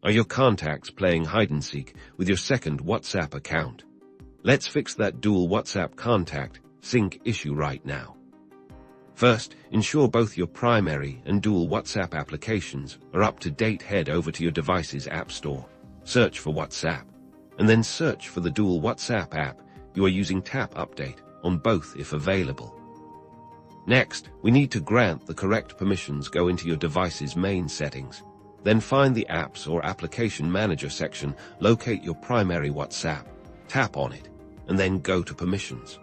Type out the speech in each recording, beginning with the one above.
Are your contacts playing hide-and-seek with your second WhatsApp account? Let's fix that dual WhatsApp contact sync issue right now. First, ensure both your primary and dual WhatsApp applications are up to date. Head over to your device's App Store, search for WhatsApp, and then search for the dual WhatsApp app you are using. Tap Update on both if available. Next, we need to grant the correct permissions. Go into your device's main settings, then find the Apps or Application Manager section. Locate your primary WhatsApp, tap on it, and then go to Permissions.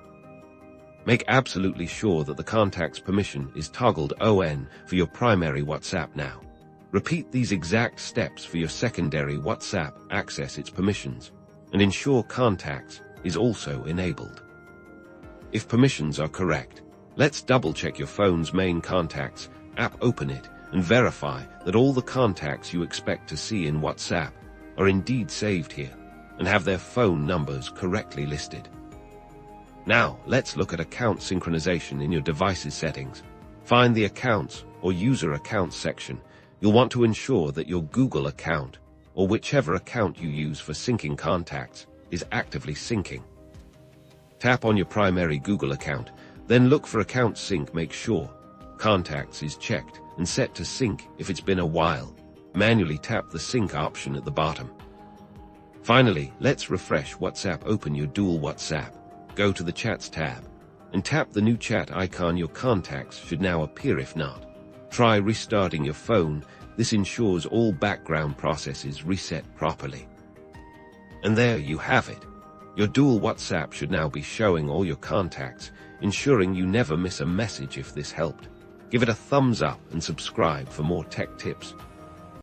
Make absolutely sure that the contact's permission is toggled on for your primary WhatsApp now. Repeat these exact steps for your secondary WhatsApp. Access its permissions, and ensure contacts is also enabled. If permissions are correct, let's double-check your phone's main contacts app. Open it and verify that all the contacts you expect to see in WhatsApp are indeed saved here and have their phone numbers correctly listed. Now, let's look at account synchronization in your device's settings. Find the Accounts or User Accounts section. You'll want to ensure that your Google account, or whichever account you use for syncing contacts, is actively syncing. Tap on your primary Google account, then look for Account Sync. Make sure Contacts is checked and set to sync. If it's been a while, manually tap the Sync option at the bottom. Finally, let's refresh WhatsApp. Open your dual WhatsApp, go to the Chats tab, and tap the new chat icon. Your contacts should now appear. If not, try restarting your phone. This ensures all background processes reset properly. And there you have it. Your dual WhatsApp should now be showing all your contacts, ensuring you never miss a message. If this helped, give it a thumbs up and subscribe for more tech tips.